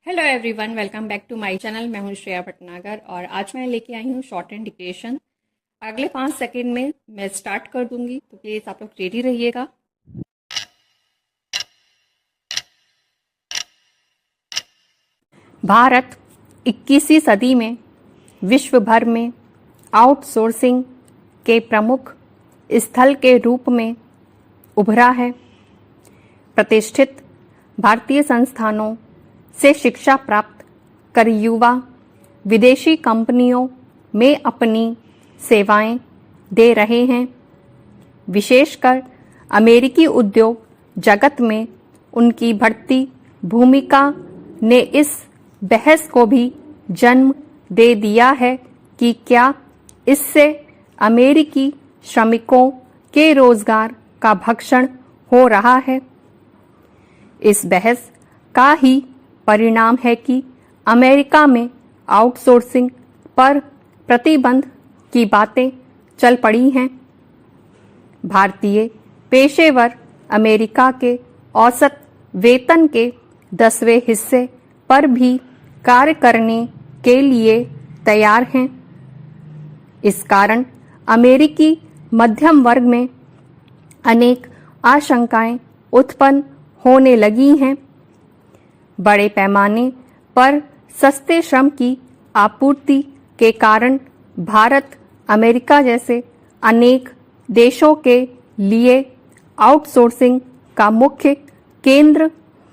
Hello everyone, welcome back to my channel. मैं हूं श्रेया भटनागर और आज मैं लेके आई हूं शॉर्ट एंड डिक्टेशन। अगले 5 सेकंड में मैं स्टार्ट कर दूंगी, तो प्लीज़ आप लोग रेडी रहिएगा। भारत 21वीं सदी में विश्व भर में आउटसोर्सिंग के प्रमुख स्थल के रूप में उभरा है। प्रतिष्ठित भारतीय संस्थानों से शिक्षा प्राप्त कर युवा विदेशी कंपनियों में अपनी सेवाएं दे रहे हैं। विशेषकर अमेरिकी उद्योग जगत में उनकी बढ़ती भूमिका ने इस बहस को भी जन्म दे दिया है कि क्या इससे अमेरिकी श्रमिकों के रोजगार का भक्षण हो रहा है। इस बहस का ही परिणाम है कि अमेरिका में आउटसोर्सिंग पर प्रतिबंध की बातें चल पड़ी हैं। भारतीय पेशेवर अमेरिका के औसत वेतन के 10वें हिस्से पर भी कार्य करने के लिए तैयार हैं। इस कारण अमेरिकी मध्यम वर्ग में अनेक आशंकाएं उत्पन्न होने लगी हैं। बड़े पैमाने पर सस्ते श्रम की आपूर्ति के कारण भारत अमेरिका जैसे अनेक देशों के लिए आउटसोर्सिंग का मुख्य केंद्र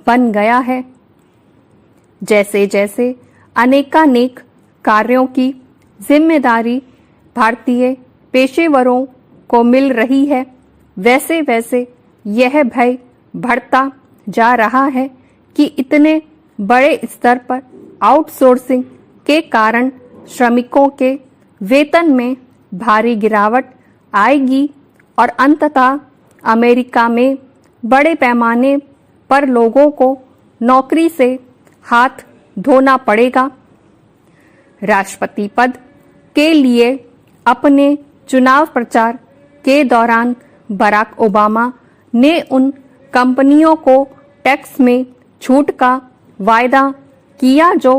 बन गया है। जैसे जैसे अनेकानेक कार्यों की जिम्मेदारी भारतीय पेशेवरों को मिल रही है, वैसे वैसे यह भय बढ़ता जा रहा है कि इतने बड़े स्तर पर आउटसोर्सिंग के कारण श्रमिकों के वेतन में भारी गिरावट आएगी और अंततः अमेरिका में बड़े पैमाने पर लोगों को नौकरी से हाथ धोना पड़ेगा। राष्ट्रपति पद के लिए अपने चुनाव प्रचार के दौरान बराक ओबामा ने उन कंपनियों को टैक्स में छूट का वायदा किया जो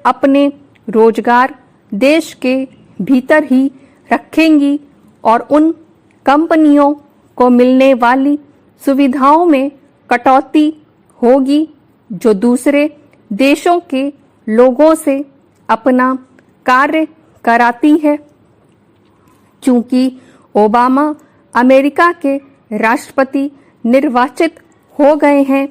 अपने रोजगार देश के भीतर ही रखेंगी और उन कंपनियों को मिलने वाली सुविधाओं में कटौती होगी जो दूसरे देशों के लोगों से अपना कार्य कराती है। चूंकि ओबामा अमेरिका के राष्ट्रपति निर्वाचित हो गए हैं,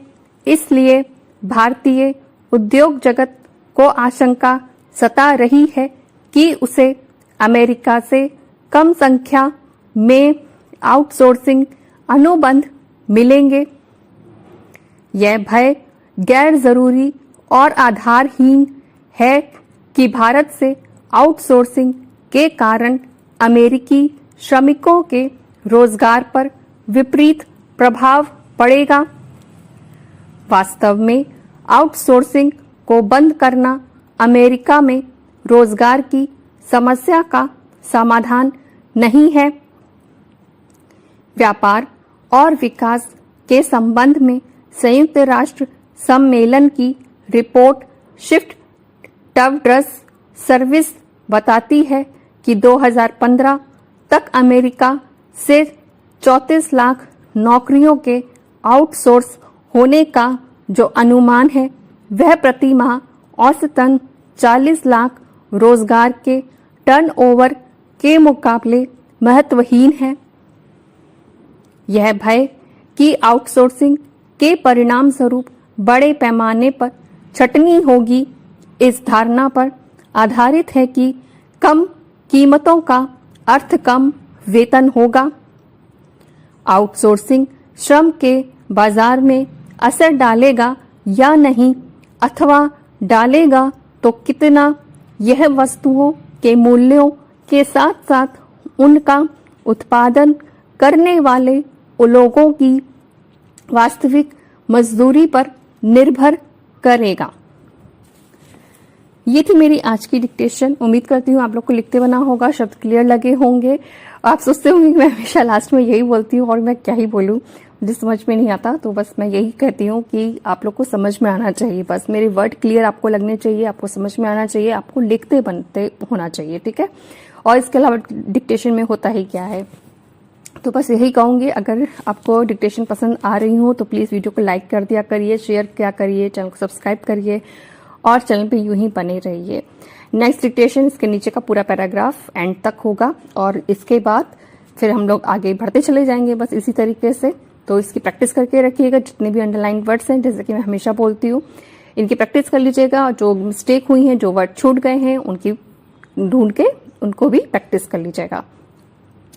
इसलिए भारतीय उद्योग जगत को आशंका सता रही है कि उसे अमेरिका से कम संख्या में आउटसोर्सिंग अनुबंध मिलेंगे। यह भय गैर जरूरी और आधारहीन है कि भारत से आउटसोर्सिंग के कारण अमेरिकी श्रमिकों के रोजगार पर विपरीत प्रभाव पड़ेगा। वास्तव में आउटसोर्सिंग को बंद करना अमेरिका में रोजगार की समस्या का समाधान नहीं है। व्यापार और विकास के संबंध में संयुक्त राष्ट्र सम्मेलन की रिपोर्ट शिफ्ट टवर्ड्स सर्विस बताती है कि 2015 तक अमेरिका से 34 लाख नौकरियों के आउटसोर्स होने का जो अनुमान है वह प्रति माह औसतन 40 लाख रोजगार के टर्नओवर के मुकाबले महत्वहीन है। यह भय कि आउटसोर्सिंग के परिणाम स्वरूप बड़े पैमाने पर छटनी होगी इस धारणा पर आधारित है कि कम कीमतों का अर्थ कम वेतन होगा। आउटसोर्सिंग श्रम के बाजार में असर डालेगा या नहीं, अथवा डालेगा तो कितना, यह वस्तुओं के मूल्यों के साथ साथ उनका उत्पादन करने वाले लोगों की वास्तविक मजदूरी पर निर्भर करेगा। ये थी मेरी आज की डिक्टेशन। उम्मीद करती हूँ आप लोग को लिखते बना होगा, शब्द क्लियर लगे होंगे। आप सोचते होंगे कि मैं हमेशा लास्ट में यही बोलती हूँ और मैं क्या ही बोलूँ, मुझे समझ में नहीं आता। तो बस मैं यही कहती हूँ कि आप लोग को समझ में आना चाहिए, बस मेरे वर्ड क्लियर आपको लगने चाहिए, आपको समझ में आना चाहिए, आपको लिखते बनते होना चाहिए, ठीक है। और इसके अलावा डिक्टेशन में होता ही क्या है, तो बस यही कहूँगी, अगर आपको डिक्टेशन पसंद आ रही हो तो प्लीज़ वीडियो को लाइक कर दिया करिए, शेयर किया करिए, चैनल को सब्सक्राइब करिए और चैनल पे यूं ही बने रहिए। नेक्स्ट डिक्टेशन, इसके नीचे का पूरा पैराग्राफ एंड तक होगा और इसके बाद फिर हम लोग आगे बढ़ते चले जाएंगे बस इसी तरीके से। तो इसकी प्रैक्टिस करके रखिएगा, जितने भी अंडरलाइन वर्ड्स हैं, जैसे कि मैं हमेशा बोलती हूँ, इनकी प्रैक्टिस कर लीजिएगा। जो मिस्टेक हुई हैं, जो वर्ड छूट गए हैं, उनकी ढूंढ के उनको भी प्रैक्टिस कर लीजिएगा।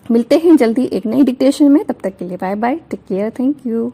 मिलते हैं जल्दी एक नई डिक्टेशन में, तब तक के लिए bye bye, take care, thank you.